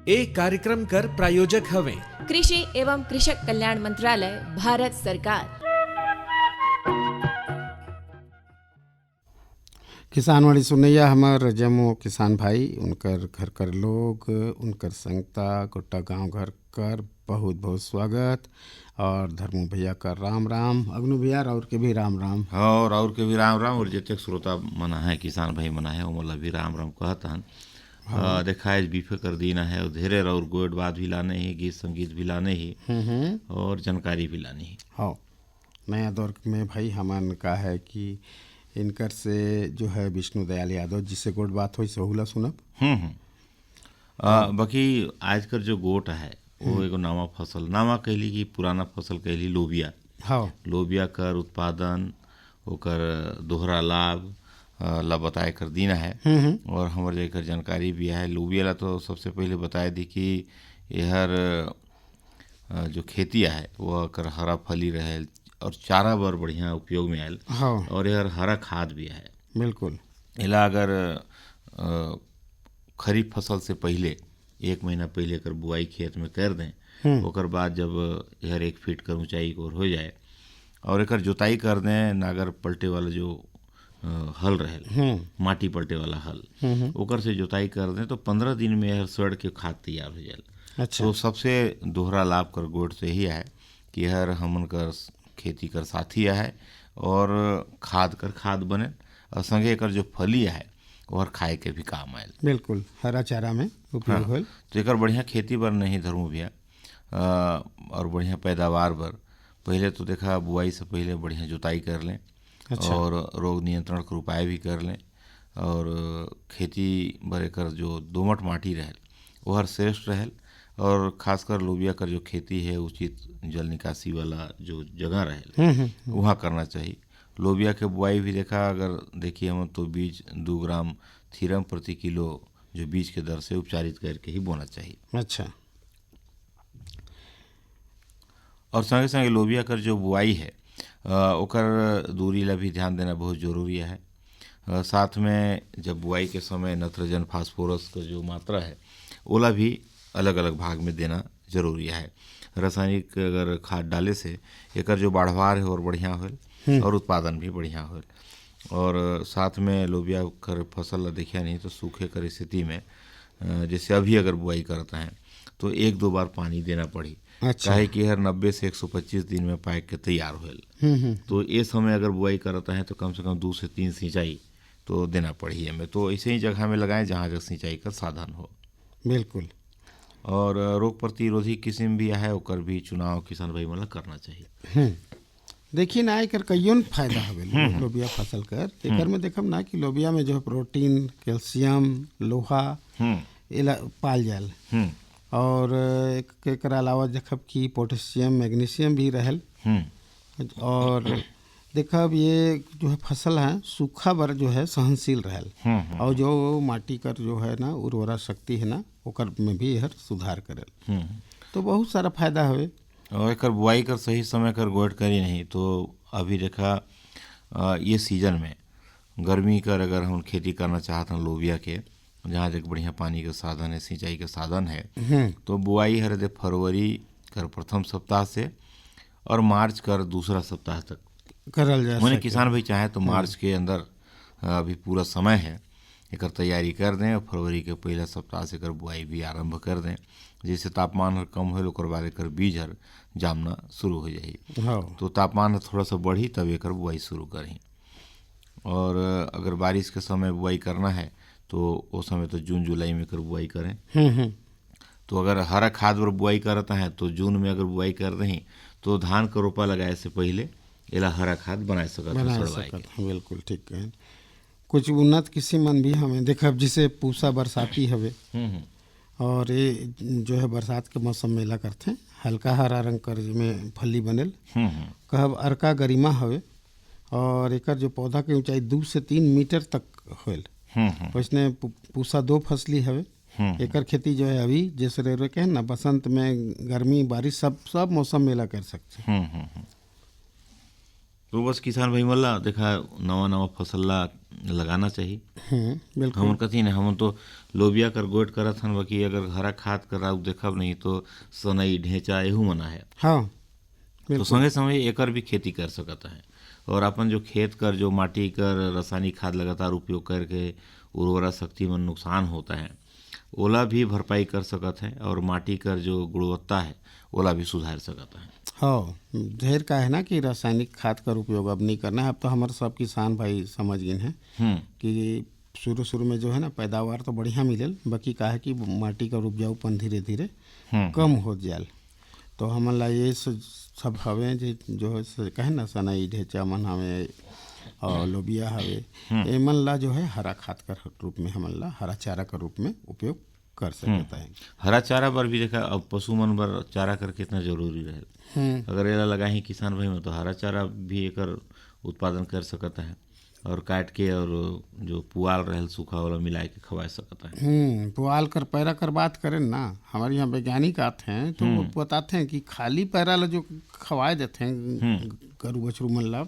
एक कार्यक्रम कर प्रायोजक हवे कृषि एवं कृषक कल्याण मंत्रालय, भारत सरकार। किसान वाली सुनैया हमार जम्मू किसान भाई, उनकर घर कर लोग, उनकर संगता गोटा गांव घर कर बहुत बहुत स्वागत। और धर्मू भैया का राम राम, अग्नु भैया और के भी राम राम। और के भी राम राम। और जितने श्रोता मना है, किसान भाई मना है, वो मतलब भी राम राम कहता हन। देखा है बीफे कर दीना है, और धेरे और गोड बात भी लाने ही, गीत संगीत भी लाने ही, और जानकारी भी लानी ही। हाँ, नया दौर में भाई हमान का है कि इनकर से जो है विष्णु दयाल यादव जिससे गोट बात हुई सहूला सुनब। बाकी आज कर जो गोट है वो एगो नवा फसल, नवा कहली कि पुराना फसल कहली लोबिया। हाँ, लोबिया कर उत्पादन, ओकर दोहरा लाभ ला बताए कर दीना है। और हमारे जाकर जानकारी भी है। लोबिया ला तो सबसे पहले बताए दी कि यहर जो खेती है वो कर हरा फली रहे और चारा बर बढ़िया उपयोग में आयल। हाँ, और यहर हरा खाद भी है। बिल्कुल। इला अगर खरीफ फसल से पहले 1 महीना पहले कर बुआई खेत में कर दें, ओकर बाद जब यहर 1 फीट कर ऊंचाई को हो जाए और एकर जोताई कर दें, नागर पलटे वाला जो हल रहे, माटी पलटे वाला हल, ओकर से जोताई कर दें तो 15 दिन में यह सड़ के खाद तैयार हो जाए। अच्छा, तो सबसे दोहरा लाभ कर गोट से ही है कि यह हमन कर खेती कर साथी है और खाद बने, और संगे एकर जो फली है और खाए के भी काम आयल। बिल्कुल हरा चारा में उपयोग होल। तो एकर बढ़िया खेती बर नहीं धर्मू भैया, और बढ़िया पैदावार बर पहले तो देखा बुआई से पहले बढ़िया जोताई कर लें। अच्छा। और रोग नियंत्रण के उपाय भी कर लें, और खेती बर एकर जो दोमट माटी रहल वो हर श्रेष्ठ रहल। और खासकर लोबिया कर जो खेती है उचित जल निकासी वाला जो जगह रहल वहाँ करना चाहिए। लोबिया के बुआई भी देखा, अगर देखिए हम तो बीज 2 ग्राम थीरम प्रति किलो जो बीज के दर से उपचारित करके ही बोना चाहिए। अच्छा, और संगे संगे लोबिया कर जो बुआई है ओकर दूरी ला भी ध्यान देना बहुत जरूरी है। साथ में जब बुआई के समय नाइट्रोजन फास्फोरस का जो मात्रा है ओला भी अलग अलग भाग में देना जरूरी है। रासायनिक अगर खाद डाले से एकर जो बाढ़वार है और बढ़िया होल और उत्पादन भी बढ़िया होल। और साथ में लोबिया कर फसल देखिया नहीं तो सूखे कर स्थिति में जैसे अभी अगर बुआई करता है तो 1-2 बार पानी देना पड़ी। अच्छा। काहे कि हर 90 से 125 दिन में पाक के तैयार होल। तो ये समय अगर बुआई करता है तो कम से कम 2 से 3 सिंचाई तो देना पड़ी हमें। तो ऐसे ही जगह में लगाएं जहाँ जगह सिंचाई का साधन हो। बिल्कुल। और रोग प्रतिरोधी किस्म भी है, ओकर भी चुनाव किसान भाई मतलब करना चाहिए। देखिए ना, एकर कईयों फायदा हवे लोबिया फसल कर। एकर में देखम ना कि लोबिया में जो है प्रोटीन, कैल्शियम, लोहा इला पाल जाल। और एकर अलावा देखब कि पोटेशियम, मैग्नीशियम भी रहल। और देखब ये जो है फसल है सूखा बर जो है सहनशील रहल। और जो माटी कर जो है ना उर्वरा शक्ति है ना ओकर में भी यह सुधार करल। तो बहुत सारा फायदा हवे। और एकर बुआई कर सही समय कर गोट करी नहीं तो अभी देखा ये सीजन में गर्मी कर अगर हम खेती करना चाहते हैं लोबिया के, जहाँ जगह बढ़िया पानी का साधन है, सिंचाई का साधन है, तो बुआई हर दे फरवरी कर प्रथम सप्ताह से और मार्च कर दूसरा सप्ताह तक करल जा मैंने किसान भाई चाहे तो मार्च के अंदर अभी पूरा समय है एकर तैयारी कर दें और फरवरी के पहला सप्ताह से कर बुआई भी आरंभ कर दें। जैसे तापमान हर कम हो ओकर बाद एकर बीज हर जामना शुरू हो जाए। हाँ। तो तापमान थोड़ा सा बढ़ी तब एकर बुआई शुरू करें। और अगर बारिश के समय बुआई करना है तो उस समय तो जून जुलाई में कर बुआई करें। तो अगर हरा खाद पर बुआई करता है तो जून में अगर बुआई कर दें तो धान का रोपा लगाए से पहले एला हरा खाद बना सकते। बिल्कुल ठीक है। कुछ उन्नत किस्म मन भी हमें देखब जिसे पूसा बरसाती हवे, और ये जो है बरसात के मौसम में ला करते हल्का हरा रंग कर में फली बनेल। कहब अर्का गरिमा हवे, और एकर जो पौधा के ऊंचाई 2 से 3 मीटर तक होल। वैसने पूसा 2 फसली हवे। एकर खेती जो है अभी जैसे रेलवे के है ना बसंत में, गर्मी, बारिश सब मौसम में ला कर सकते। तो बस किसान भाई मल्ला देखा नवा फसल ला लगाना चाहिए। बिल्कुल। हमन कथी ने हमन तो लोबिया कर गोट करत हन, बाकी अगर हरा खाद कर राउ देखब नहीं तो सनई ढेंचा एहू मना है। हाँ तो संगे संगे एकर भी खेती कर सकता है। और अपन जो खेत कर जो माटी कर रासायनिक खाद लगातार उपयोग करके उर्वरा शक्ति में नुकसान होता है, ओला भी भरपाई कर सकत है और माटी कर जो गुणवत्ता है ओला भी सुधार सकता है। हाँ, ढेर का है ना कि रासायनिक खाद का उपयोग अब नहीं करना है। अब तो हमारे सब किसान भाई समझ गए हैं कि शुरू में जो है ना पैदावार तो बढ़िया मिलल, बाकी का है कि माटी का उपजाऊपन धीरे धीरे कम हो जाए। तो हमन ला ये सब हवे जो है कहे ना सनई ढेंचा मन हवे और लोबिया हवे, एमन ला जो है हरा खाद का रूप में हमन ला हरा चारा का रूप में उपयोग कर सकता है। हरा चारा पर भी देखा अब पशु मन बर चारा कर कितना जरूरी रहे। अगर एला लगाही किसान भाई में तो हरा चारा भी एकर उत्पादन कर सकता है और काट के और जो पुआल रहल सूखा वाला मिला के खवा सकता है। पुआल कर पैरा कर बात करें ना, हमारे यहाँ वैज्ञानिक आते हैं तो वो बताते हैं कि खाली पैरा ला जो खवाए देते हैं गरु बछरू मन ला,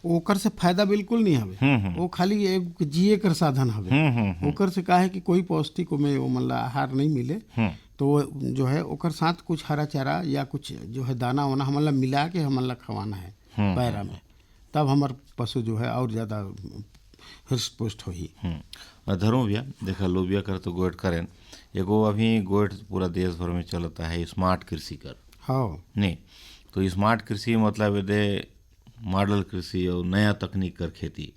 ओकर से फायदा बिल्कुल नहीं हवे। वो खाली एक जिए कर साधन हवे। ओकर से का है कि कोई पौष्टिक में वो मतलब आहार नहीं मिले, तो जो है ओकर साथ कुछ हरा चारा या कुछ जो है दाना वाना हमला मिला के हमला खवाना है पैरा में, तब हमार पशु जो है और ज़्यादा हृष्ट पुष्ट हो ही। धरो भैया देखा लोबिया कर तो गोट करें एगो अभी गोट पूरा देश भर में चलता है स्मार्ट कृषि कर। हाँ नहीं तो स्मार्ट कृषि मतलब दे मॉडल कृषि और नया तकनीक कर खेती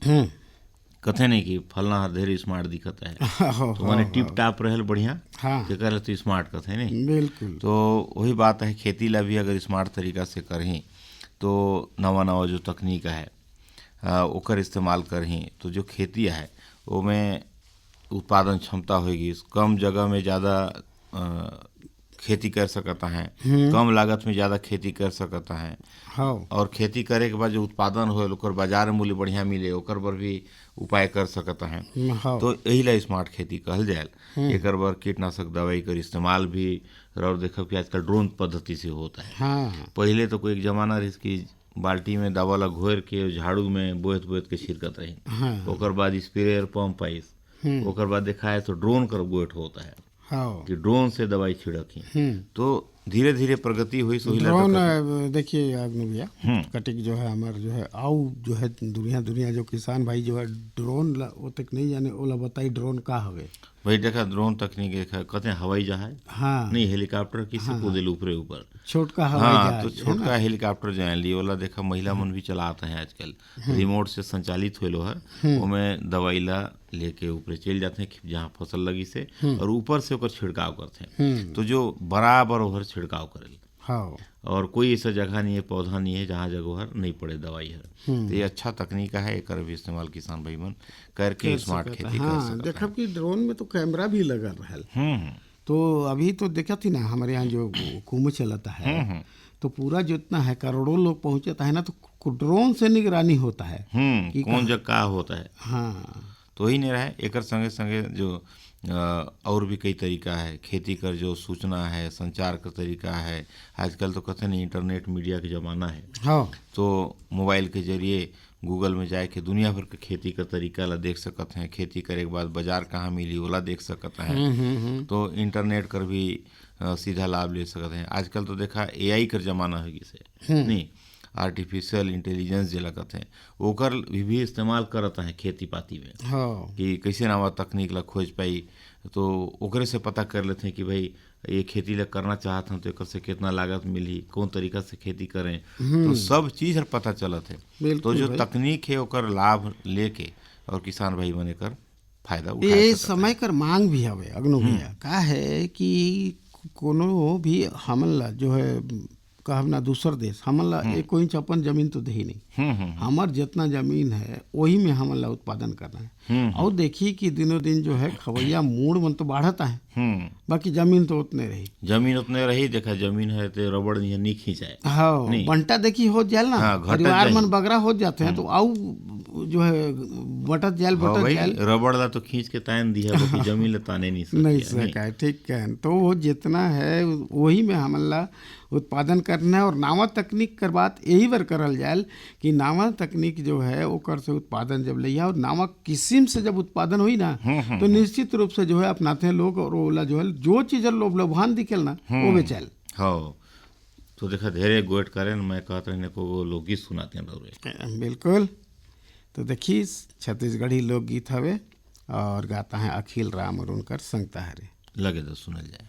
कथे नहीं कि फलना हर ढेर स्मार्ट दिखत है तो माने टिप टाप रहल बढ़िया कर तो स्मार्ट कथे नहीं। बिल्कुल। तो वही बात है खेती ला भी अगर स्मार्ट तरीका से करही तो नवा जो तकनीक है ओकर इस्तेमाल करही तो जो खेती है वो में उत्पादन क्षमता होगी, कम जगह में ज़्यादा खेती कर सकता है, कम लागत में ज़्यादा खेती कर सकता है। हाँ। और खेती करे के बाद जो उत्पादन हो ओकर बाजार मूल्य बढ़िया मिले ओकर पर भी उपाय कर सकता है। हाँ। तो यही ला स्मार्ट खेती कहल जाए। एकर बर कीटनाशक दवाई कर इस्तेमाल भी और देखो कि आजकल ड्रोन पद्धति से होता है। हाँ। पहले तो कोई एक जमाना रही कि बाल्टी में दवा ला घोर के झाड़ू में बोत के छिड़कत रही। हाँ। ओकर बाद स्प्रेयर पंप आइस, ओकर बाद देखा है तो ड्रोन कर बोट होता है। हाँ। कि ड्रोन से दवाई छिड़की। तो धीरे धीरे प्रगति हुई। ड्रोन देखिए अग्नु भैया कटिक जो है हमारे जो है आउ जो है दुनिया जो किसान भाई जो है ड्रोन वो तक नहीं जाने ओला बताई ड्रोन का हवे। भाई देखा ड्रोन तकनीक कहते हैं हवाई जहाज। हाँ। नहीं हेलीकॉप्टर किसी कूदे ऊपर छोटका हवाई जहाज। तो छोटका हेलीकॉप्टर जो है लिए वाला देखा महिला मन भी चलाते हैं आजकल, रिमोट से संचालित हुए है। उसमें दवाई ला लेके ऊपर चल जाते हैं जहाँ फसल लगी से और ऊपर से ओकर छिड़काव करते हैं। तो जो बराबर ओहर छिड़काव करे। हाँ। और कोई ऐसा जगह नहीं है पौधा नहीं है जहाँ जगह नहीं पड़े दवाई है। तो ये अच्छा तकनीक है, एकर भी इस्तेमाल किसान भाई मन करके स्मार्ट खेती कर सकते हैं। देखा कि ड्रोन में तो कैमरा भी लगा रहल। तो अभी तो देखा थी ना हमारे यहाँ जो कुंभ चलता है तो पूरा जितना है करोड़ों लोग पहुँचता है ना तो ड्रोन से निगरानी होता है कि कौन जगह का होता है। हाँ। तो ही नहीं रहा है एकर संगे संगे जो और भी कई तरीका है खेती कर जो सूचना है संचार का तरीका है। आजकल तो कहते नहीं इंटरनेट मीडिया के ज़माना है। हाँ। तो मोबाइल के जरिए गूगल में जाए के दुनिया भर के खेती का तरीका ला देख सकते हैं। खेती करे के बाद बाजार कहाँ मिली ओला देख सकते हैं। तो इंटरनेट कर भी सीधा लाभ ले सकते हैं। आजकल तो देखा AI कर जमाना है से नहीं आर्टिफिशियल इंटेलिजेंस जो लगत है ओकर भी इस्तेमाल करता है खेती पाती में। हाँ। कि कैसे नवा तकनीक ला खोज पाई तो ओकरे से पता कर लेते हैं कि भाई ये खेती ला करना चाहते हैं तो एक से कितना लागत मिली, कौन तरीका से खेती करें, तो सब चीज़ पता चलत है। तो जो तकनीक है ओकर लाभ लेके और किसान भाई बने कर फायदा उठा ये समय कर मांग भी हवे अग्नु भैया। का है कि कोनो भी हमन ला जो है कहब ना दूसर देश हमन ला एक कोई अपन जमीन तो दे ही नहीं। हमार जितना जमीन है वही में हमन ला उत्पादन करना है। और देखिए कि दिनों दिन जो है खवैया मूड मन तो बढ़ता है, बाकी जमीन तो उतने रही। देखा जमीन है तो रबड़ नहीं खींचाए। हाँ। बंटा देखी हो जाए ना परिवार मन बगरा हो जाते हैं तो आउ जो है बटत जाल हाँ बटत भाई, जाल रबड़ ला तो खींच के तान दिया बाकी जमीन ला ताने नहीं नहीं सके सका है। ठीक है, तो वो जितना है वही में हमला उत्पादन करना है। और नावा तकनीक कर बात यही बर करल जाए कि नावा तकनीक जो है ओकर से उत्पादन जब लिया और नावा किस्म से जब उत्पादन हुई ना तो निश्चित रूप से जो है अपनाते हैं लोग, और ओला जो है जो चीज़ लोभान दिखेल ना वो बेचल। हाँ, तो देखा धेरे गोट करें, मैं कहता हूँ को लोकगीत सुनाते हैं दौरे। बिल्कुल, तो देखिए छत्तीसगढ़ी लोकगीत हवे और गाता है अखिल राम और उनकर संगता हरे। लगे तो सुनल जाए।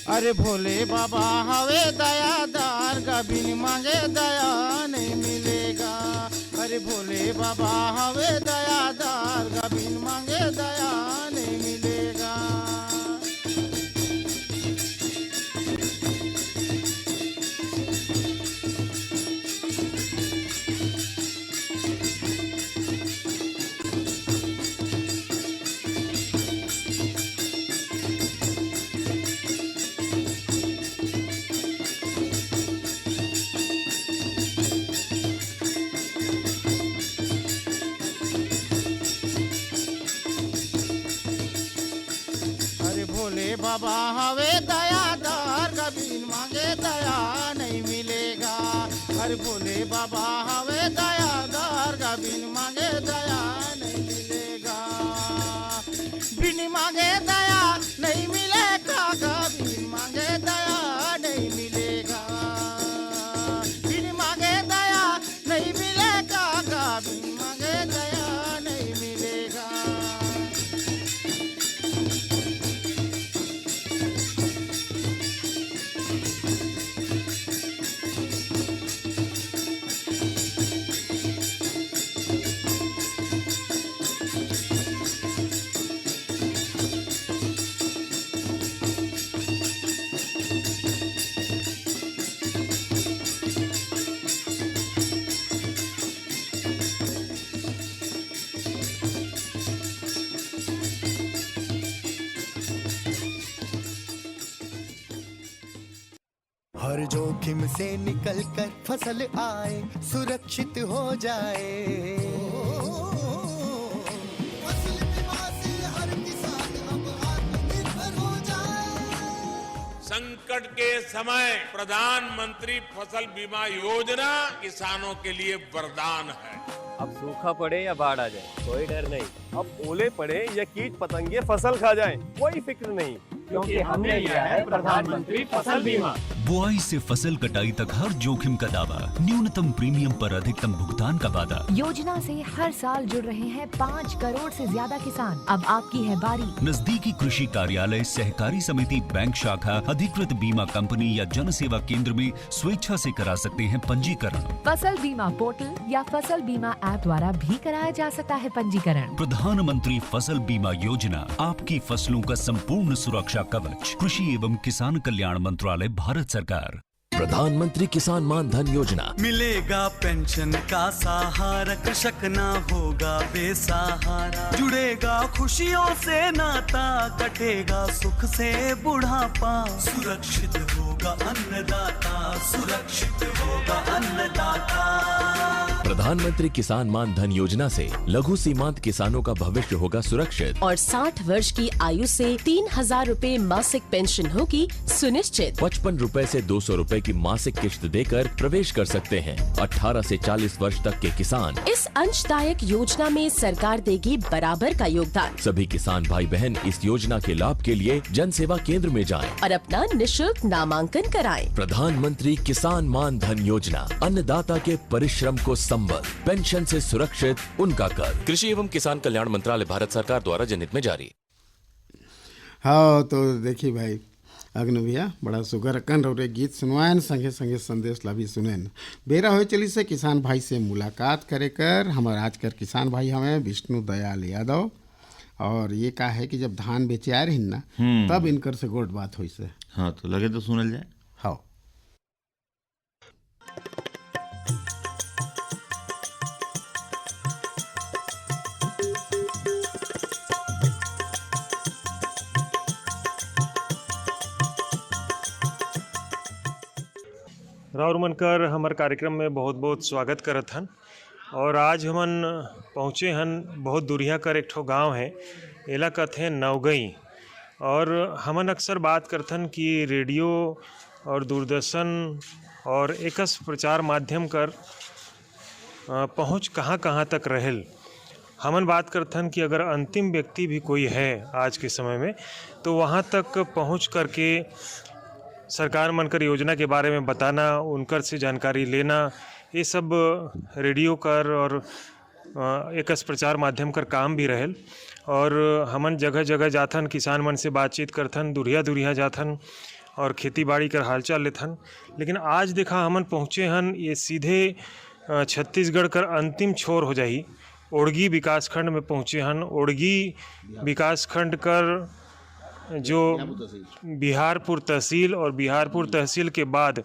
अरे भोले बाबा हवे दयादार, कभी मांगे दया नहीं मिलेगा। अरे भोले बाबा हवे दयादार, कभी मांगे दया नहीं मिलेगा। बाबा हवे दयादार, कभी मांगे दया नहीं मिलेगा। हर भोले बाबा हवे दयादार, कभी मांगे दया नहीं मिलेगा। बिन मांगे दया नहीं मिलेगा, कभी मांगे दया नहीं मिलेगा। बिन मांगे दया नहीं मिलेगा, कभी मांगे दया नहीं मिलेगा। हर जोखिम से निकल कर फसल आए, सुरक्षित हो जाए। फसल बीमा से हर किसान अब आत्मनिर्भर हो जाए। संकट के समय प्रधानमंत्री फसल बीमा योजना किसानों के लिए वरदान है। अब सूखा पड़े या बाढ़ आ जाए कोई डर नहीं, अब ओले पड़े या कीट पतंगे फसल खा जाएं कोई फिक्र नहीं, क्योंकि हमने लिया है प्रधानमंत्री फसल बीमा। बुआई से फसल कटाई तक हर जोखिम का दावा, न्यूनतम प्रीमियम पर अधिकतम भुगतान का वादा। योजना से हर साल जुड़ रहे हैं 5 करोड़ से ज्यादा किसान। अब आपकी है बारी। नजदीकी कृषि कार्यालय, सहकारी समिति, बैंक शाखा, अधिकृत बीमा कंपनी या जन सेवा केंद्र में स्वेच्छा से करा सकते हैं पंजीकरण। फसल बीमा पोर्टल या फसल बीमा ऐप द्वारा भी कराया जा सकता है पंजीकरण। प्रधानमंत्री फसल बीमा योजना, आपकी फसलों का संपूर्ण सुरक्षा कवच। कृषि एवं किसान कल्याण मंत्रालय, भारत सरकार। प्रधानमंत्री किसान मान धन योजना। मिलेगा पेंशन का सहारा, कृषक ना होगा बेसहारा। जुड़ेगा खुशियों से नाता, कटेगा सुख से बुढ़ापा। सुरक्षित होगा अन्नदाता, सुरक्षित होगा अन्नदाता। प्रधानमंत्री किसान मान धन योजना से लघु सीमांत किसानों का भविष्य होगा सुरक्षित। और 60 वर्ष की आयु से 3000 रूपए मासिक पेंशन होगी सुनिश्चित। 55 रूपए से 200 रूपए की मासिक किश्त देकर प्रवेश कर सकते हैं 18 से 40 वर्ष तक के किसान। इस अंशदायक योजना में सरकार देगी बराबर का योगदान। सभी किसान भाई बहन इस योजना के लाभ के लिए जन सेवा केंद्र में जाएं और अपना निशुल्क नामांकन कराएं। प्रधानमंत्री किसान मान धन योजना, अन्नदाता के परिश्रम को संबल, पेंशन से सुरक्षित उनका कर। कृषि एवं किसान कल्याण मंत्रालय, भारत सरकार द्वारा जनहित में जारी। हाँ तो देखिए भाई अग्नि भैया बड़ा सुगर कन और गीत सुनवाएन, संगे संगे संदेश ला भी सुनैन। बेरा हो चली से किसान भाई से मुलाकात करे कर। हमारे आज कर किसान भाई हमें विष्णु दयाल यादव, और ये कहा है कि जब धान बेचे आए रही ना तब इनकर से गोट बात हुई से। हाँ तो लगे तो सुनल जाए। हाँ राउर मनकर हमारे कार्यक्रम में बहुत बहुत स्वागत करत हन। और आज हमन पहुँचे हन बहुत दूरिया कर एक ठो गांव है, एला कहते नवगई। और हमन अक्सर बात करथन कि रेडियो और दूरदर्शन और एकस प्रचार माध्यम कर पहुँच कहाँ कहाँ तक रहेल। हमन बात करथन कि अगर अंतिम व्यक्ति भी कोई है आज के समय में तो वहाँ तक पहुँच करके सरकार मनकर योजना के बारे में बताना, उनकर से जानकारी लेना, ये सब रेडियो कर और एकस प्रचार माध्यम कर काम भी रहेल। और हमन जगह जगह जाथन, किसान मन से बातचीत करथन, दूरिया दूरिया जाथन और खेती बाड़ी कर हालचाल लेथन। लेकिन आज देखा हमन पहुँचे हन ये सीधे छत्तीसगढ़ कर अंतिम छोर हो जाही, ओड़गी विकास खंड में पहुँचे हन। ओड़गी विकास खंड कर जो बिहारपुर तहसील और बिहारपुर तहसील के बाद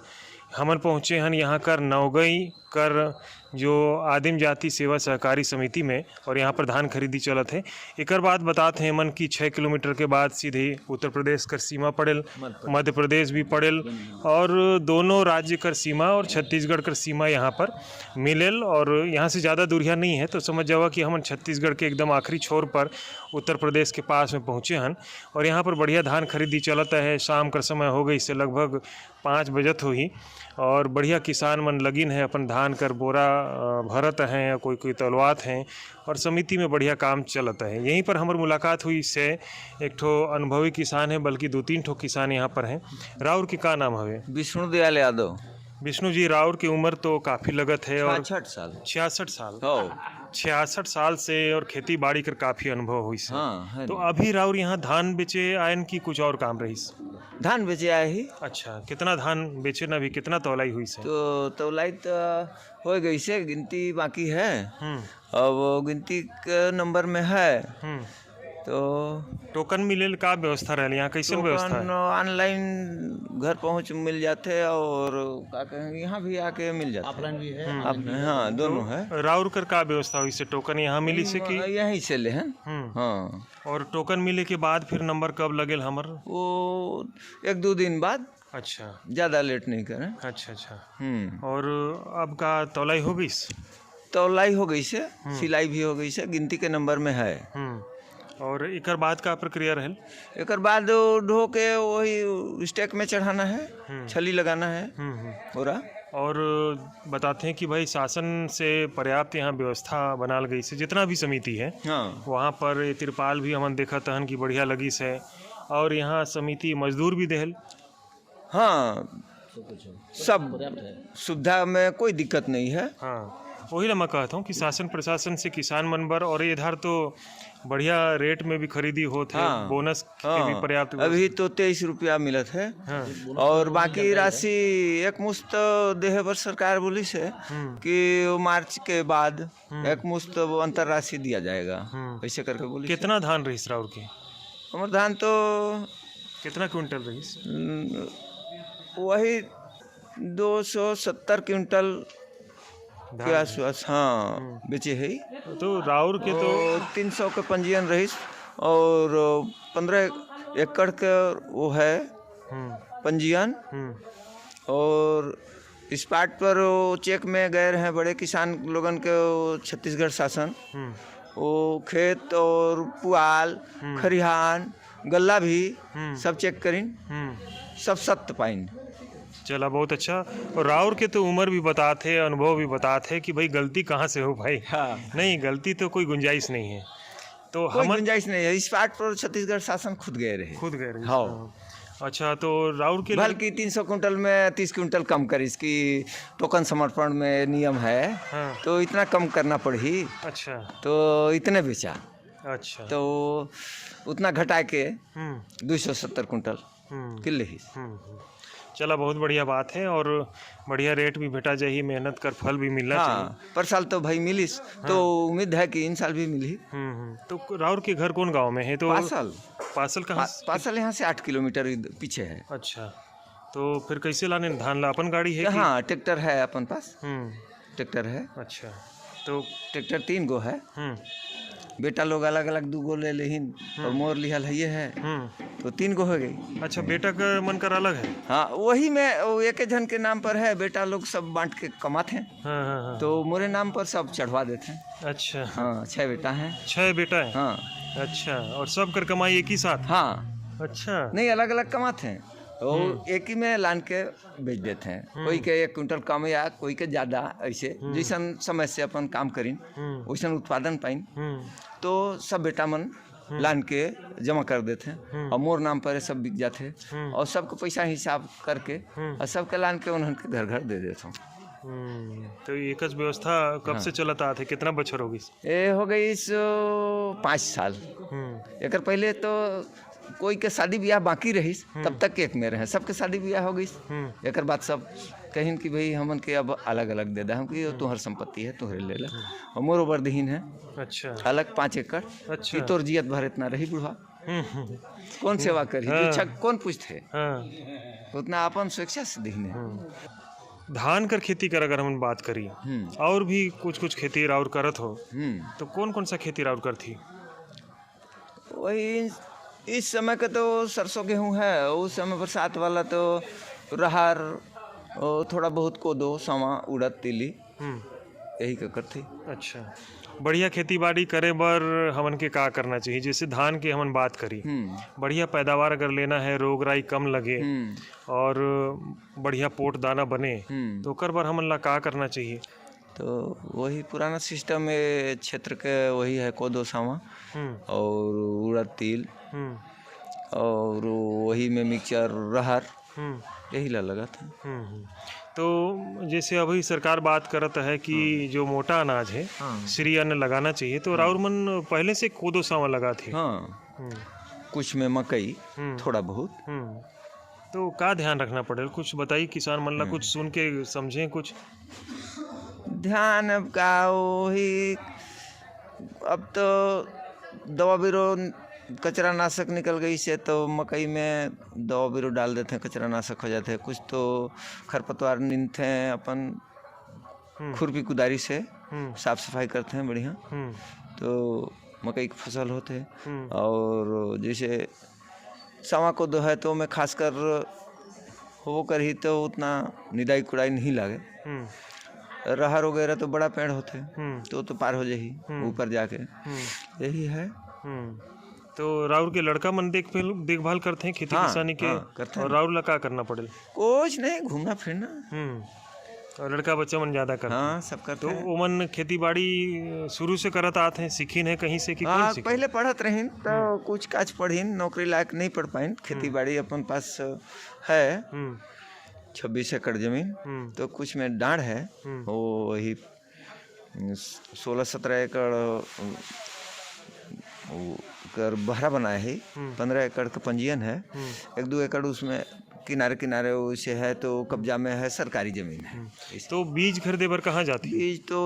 हमन पहुँचे हन यहाँ कर नवगई कर जो आदिम जाति सेवा सहकारी समिति में, और यहाँ पर धान खरीदी चलत है। एक बात बताते हैं मन की 6 किलोमीटर के बाद सीधे उत्तर प्रदेश कर सीमा पड़ेल, मध्य प्रदेश भी पड़ेल और दोनों राज्य कर सीमा और छत्तीसगढ़ कर सीमा यहाँ पर मिलेल। और यहाँ से ज़्यादा दूरिया नहीं है तो समझ जाओ कि हमन छत्तीसगढ़ के एकदम आखिरी छोर पर उत्तर प्रदेश के पास में पहुँचे हन। और यहाँ पर बढ़िया धान खरीदी चलता है। शाम का समय हो गई से लगभग 5 बजत हो ही, और बढ़िया किसान मन लगिन है अपन धान कर बोरा भरत हैं या कोई कोई तलवात हैं, और समिति में बढ़िया काम चलता है। यहीं पर हमारी मुलाकात हुई से एक ठो अनुभवी किसान है, बल्कि 2-3 ठो किसान यहाँ पर हैं। राउर की का नाम हवे? विष्णु दयाल यादव। विष्णु जी, राउर की उम्र तो काफ़ी लगत है और 66 साल 66 साल से और खेती बाड़ी कर काफ़ी अनुभव हुई से। हाँ, तो अभी राउर यहाँ धान बेचे आयन की कुछ और काम रही? धान बेचे आए ही। अच्छा, कितना धान बेचे ना, अभी कितना तौलाई हुई से? तो तौलाई तो हो गई से, गिनती बाकी है। अब वो गिनती के नंबर में है। तो टोकन मिले का व्यवस्था रहे यहाँ? कैसे व्यवस्था है? ऑनलाइन घर पहुँच मिल जाते और क्या कहेंगे यहाँ भी आके मिल जाते। ऑफलाइन भी है। हाँ, दोनों है। राउर कर का व्यवस्था हुई से? टोकन यहाँ मिली से कि यहीं से ले हैं? हाँ। और टोकन मिले के बाद फिर नंबर कब लगेल हमर? वो 1-2 दिन बाद। अच्छा, ज़्यादा लेट नहीं करें। अच्छा। और अब का तौलाई हो गई? तौलाई हो गई से, सिलाई भी हो गई से, गिनती के नंबर में है। और एक बाद का प्रक्रिया रहेल? एक बाद ढो के वही स्टैक में चढ़ाना है, छली लगाना है पूरा। और बताते हैं कि भाई शासन से पर्याप्त यहाँ व्यवस्था बनाल गई से, जितना भी समिति है वहाँ पर ये तिरपाल भी हमन देखा तहन की बढ़िया लगी से, और यहाँ समिति मजदूर भी देहल। हाँ, सब सुविधा में कोई दिक्कत नहीं है। हाँ वही ना मैं कहता हूँ कि शासन प्रशासन से किसान मन बर और इधर तो बढ़िया रेट में भी खरीदी होते हैं। हाँ, बोनस के भी पर्याप्त अभी तो 23 रुपया मिलत है। हाँ, और बाकी राशि एक मुश्त देहे पर सरकार बोली से कि मार्च के बाद एक मुश्त अंतर राशि दिया जाएगा, ऐसे करके बोली। कितना धान रही राउर के? हमारे धान तो कितना क्विंटल रही? वही 270 क्विंटल के आसपास हाँ बेचे है। तो राउर के तो 300 के पंजीयन रही और 15 एकड़ के वो है पंजीयन। और स्पॉट पर वो चेक में गए हैं बड़े किसान लोगन के छत्तीसगढ़ शासन, वो खेत और पुआल खरिहान गल्ला भी सब चेक करीन, सब सत्य पाइन। चला बहुत अच्छा। और राउर के तो उम्र भी बताते, अनुभव भी बताते कि भाई गलती कहाँ से हो भाई। हाँ। नहीं गलती तो कोई गुंजाइश नहीं है, तो कोई गुंजाइश नहीं है। इस पार्ट पर छत्तीसगढ़ शासन खुद गए रहे। हाँ। अच्छा तो राउर के बल्कि 300 कुंटल में 30 कुंटल कम कर, इसकी टोकन समर्पण में नियम है। हाँ। तो इतना कम करना पड़ी। अच्छा तो इतने बेचा। अच्छा तो उतना घटा के 270 कुंटल किले ही। चला बहुत बढ़िया बात है और बढ़िया रेट भी भेटा जाही, मेहनत कर फल भी मिलना चाहिए। पर साल तो भाई मिलिस। हाँ। तो उम्मीद है कि इन साल भी मिली। तो राउर के घर कौन गांव में है? तो पासल कहाँ? पासल यहाँ से 8 किलोमीटर पीछे है। अच्छा तो फिर कैसे लाने धान ला? अपन गाड़ी है? हाँ ट्रैक्टर है अपन पास, ट्रैक्टर है। अच्छा तो ट्रैक्टर 3 गो है। बेटा लोग अलग अलग 2 गो ले लेहिन और मोर लिहल है ये है, तो 3 गो हो गई। अच्छा बेटा का मन कर अलग है? हाँ वही में एक जन के नाम पर है, बेटा लोग सब बांट के कमाते हैं। हाँ। तो मोरे नाम पर सब चढ़वा देते हैं। अच्छा हाँ 6 बेटा हैं। 6 बेटा है? हाँ। अच्छा और सब कर कमाई एक ही साथ? हाँ। अच्छा नहीं अलग अलग कमाते हैं और एक ही में लान के बेच देते हैं। कोई के 1 कुंटल कम या कोई के ज्यादा, ऐसे जैसन समय से अपन काम करीन वैसन उत्पादन पाइन। तो सब बेटा मन लान के जमा कर देते हैं और मोर नाम पर सब बिक जाते हैं और सबको पैसा हिसाब करके और सबके लान के उन्होंने घर घर दे देता हूँ। तो एक व्यवस्था कब से चलता आते? कितना बछर हो गई? ये हो गई 5 साल। एक पहले तो कोई के शादी ब्याह बाकी रही तब तक एक में रहे, सबके शादी ब्याह हो गई। एक बाद सब कहिन कि भाई हमन के अब अलग अलग दे हम कि तुम्हार संपत्ति है तुम्हारे ले ला। और मोर ओवर दहीन है। अच्छा अलग 5 एकड़। अच्छा तोर जियत भर इतना रही बुढ़ा कौन सेवा करी? अच्छा कौन पूछते? उतना अपन स्वेच्छा से दहीन है। धान कर खेती कर अगर हम बात करी और भी कुछ खेती राउर करत हो तो कौन कौन सा खेती राउर करती? वही इस समय का तो सरसों गेहूँ है, उस समय बरसात वाला तो रहर और थोड़ा बहुत कोदो समा उड़द तिली यही का करती। अच्छा बढ़िया खेती बाड़ी करे बर हमन के का करना चाहिए? जैसे धान की हमन बात करी, बढ़िया पैदावार अगर लेना है, रोग राई कम लगे और बढ़िया पोट दाना बने तो कर बर हमन ला का करना चाहिए? तो वही पुराना सिस्टम है क्षेत्र के, वही है कोदो सामा और उड़द तिल और वही में मिक्सचर रहर यही लगा था। तो जैसे अभी सरकार बात करत है कि जो मोटा अनाज है श्री अन्न लगाना चाहिए, तो राउर मन पहले से कोदो सामा लगा थे? कुछ में मकई थोड़ा बहुत। तो का ध्यान रखना पड़ेगा? कुछ बताइए किसान मन ला, कुछ सुन के समझे कुछ। ध्यान अब का वही, अब तो दवा बीरो कचरा नाशक निकल गई से तो मकई में दवा बीरो डाल देते हैं, कचरा नाशक हो जाते हैं। कुछ तो खरपतवार नींदते हैं, अपन खुरपी कुदारी से साफ सफाई करते हैं बढ़िया, तो मकई की फसल होते हैं। और जैसे सवा को दो है तो मैं खासकर हो कर ही तो उतना निदाई कुड़ाई नहीं लागे। रहर वगैरह तो बड़ा पेड़ होते हैं तो पार हो जाही ऊपर जाके, यही है। तो राउर के लड़का मन देखभाल करते हैं खेती किसानी के? करते हैं। और राउर ला का करना पड़े? कुछ नहीं, घूमना फिरना। और लड़का बच्चा मन ज्यादा करते हैं? सब करते हैं। तो ओमन खेती बाड़ी शुरू से करत आते हैं, सीखीन है कहीं से कि पहले पढ़त रहीन तो कुछ काज पढ़ीन, नौकरी लायक नहीं पढ़ पाइन। खेती बाड़ी अपन पास है 26 एकड़ जमीन, तो कुछ में डांड है, वो वही 16-17 एकड़ कर बहरा बनाए है, 15 एकड़ का पंजीयन है, 1-2 एकड़ उसमें किनारे किनारे उसे है, तो कब्जा में है, सरकारी जमीन है। तो बीज खरीदे बर कहाँ जाती? बीज तो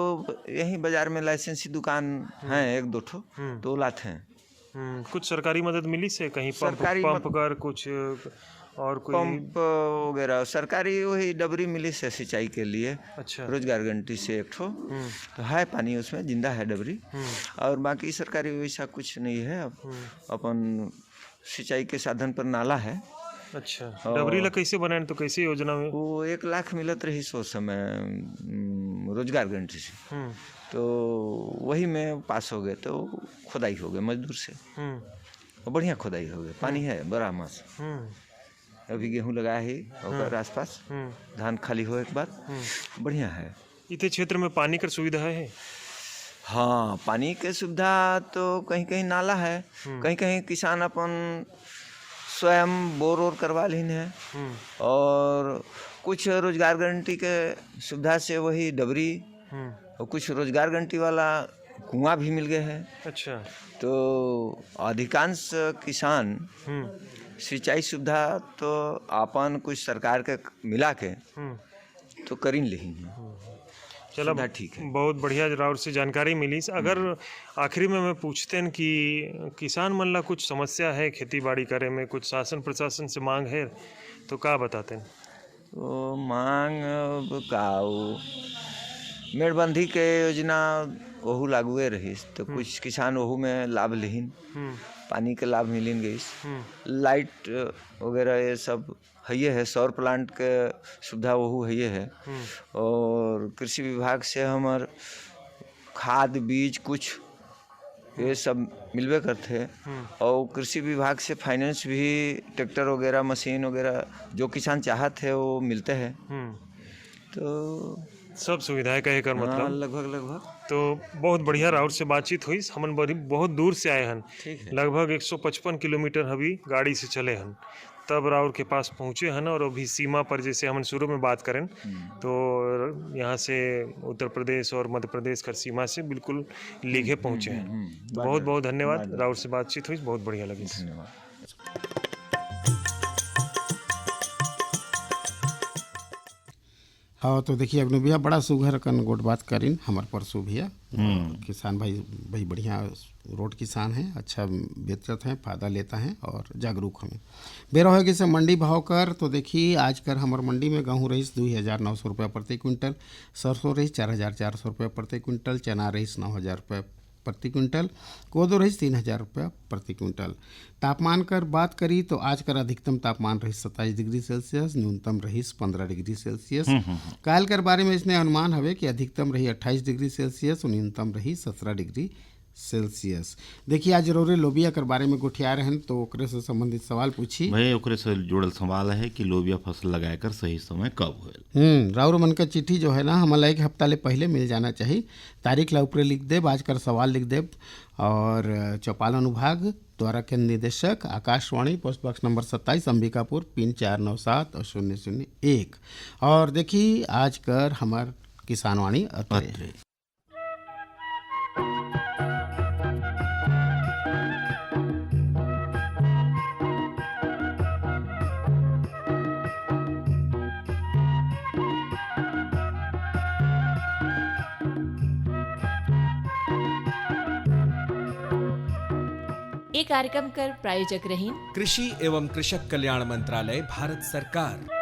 यहीं बाजार में लाइसेंसी दुकान है 1-2 ठो, तो लाते हैं। कुछ सरकारी मदद मिली से कहीं पंप कर कुछ और कोई पंप वगैरह सरकारी वही डबरी मिली से सिंचाई के लिए। अच्छा। रोजगार गारंटी से एक ठो तो है, पानी उसमें जिंदा है डबरी, और बाकी सरकारी वैसा कुछ नहीं है। अपन सिंचाई के साधन पर नाला है। अच्छा। डबरी ला कैसे बनाए, तो कैसे योजना में? वो 1 लाख मिलत रही सो समय रोजगार गारंटी से, तो वही में पास हो गए, तो खुदाई हो गए मजदूर से, बढ़िया खुदाई हो गए, पानी है बड़ा मस्त। अभी गेहूं लगाया है और आसपास धान खाली हो एक बार, बढ़िया है। इतने क्षेत्र में पानी की सुविधा है? हाँ, पानी के सुविधा तो कहीं कहीं नाला है, कहीं कहीं किसान अपन स्वयं बोर करवा लीन है, और कुछ रोजगार गारंटी के सुविधा से वही डबरी, और कुछ रोजगार गारंटी वाला कुआं भी मिल गए हैं। अच्छा। तो अधिकांश किसान सिंचाई सुविधा तो अपन कुछ सरकार के मिला के तो करीन लेही। चलो ठीक है, बहुत बढ़िया राउर से जानकारी मिली। अगर आखिरी में मैं पूछते हैं कि किसान मन ला कुछ समस्या है खेती बाड़ी करे में, कुछ शासन प्रशासन से मांग है, तो क्या बताते हैं? तो मांग का मेड़बंदी के योजना वहू लागुए रही, तो कुछ किसान वहू में लाभ लेहिन, पानी के लाभ मिलिन गई, लाइट वगैरह ये सब है है, सौर प्लांट के सुविधा वहू है, और कृषि विभाग से हमार खाद बीज कुछ ये सब मिलवे करते हैं, और कृषि विभाग से फाइनेंस भी ट्रैक्टर वगैरह मशीन वगैरह जो किसान चाहते हैं वो मिलते हैं। तो सब सुविधाएं कहे कर मतलब लगभग तो बहुत बढ़िया राउर से बातचीत हुई। हमन बहुत दूर से आए हन, लगभग 155 किलोमीटर अभी गाड़ी से चले हन, तब राउर के पास पहुँचे हन, और अभी सीमा पर जैसे हम शुरू में बात करें तो यहाँ से उत्तर प्रदेश और मध्य प्रदेश कर सीमा से बिल्कुल लीघे पहुँचे हैं। बहुत बहुत धन्यवाद, राउर से बातचीत हुई, बहुत बढ़िया लगी। हाँ, तो देखिए अग्नि भैया बड़ा सुघर कन गोट बात करीन हमार परसू भैया, किसान भाई बढ़िया रोड किसान हैं, अच्छा बेचत हैं, फायदा लेता हैं और जागरूक हमें बेरा हो गए से मंडी भाव कर। तो देखिए आज कर हमार मंडी में गेहूँ रहीस 2,900 रुपया प्रति क्विंटल, सरसों रहीस 4,400 रुपया प्रति क्विंटल, चना रहीस 9,000 रुपया प्रति क्विंटल, कोदो रहीस 3,000 रुपया प्रति क्विंटल। तापमान कर बात करी तो आज कर अधिकतम तापमान रही 27 डिग्री सेल्सियस, न्यूनतम रही 15 डिग्री सेल्सियस। काल कर बारे में इसने अनुमान हवे कि अधिकतम रही 28 डिग्री सेल्सियस और न्यूनतम रही 17 डिग्री सेल्सियस। देखिए आज जरूरी लोबिया कर बारे में गोठिया रहे हैं, तो ओकरे से संबंधित सवाल पूछी भाई। ओकरे से जुड़ल सवाल है कि लोबिया फसल लगाए कर सही समय कब होए? राउर मन का चिट्ठी जो है ना हमारा 1 हफ्ता ले पहले मिल जाना चाहिए। तारीख ला ऊपर लिख देब, आज कर सवाल लिख देब, और चौपालन विभाग द्वारा केंद्र निदेशक Akashvani post box number 27 Ambikapur pin 497 और 001। और देखिए आज कर हमार किसानवाणी अतरे। ये कार्यक्रम कर प्रायोजक रही कृषि एवं कृषक कल्याण मंत्रालय भारत सरकार।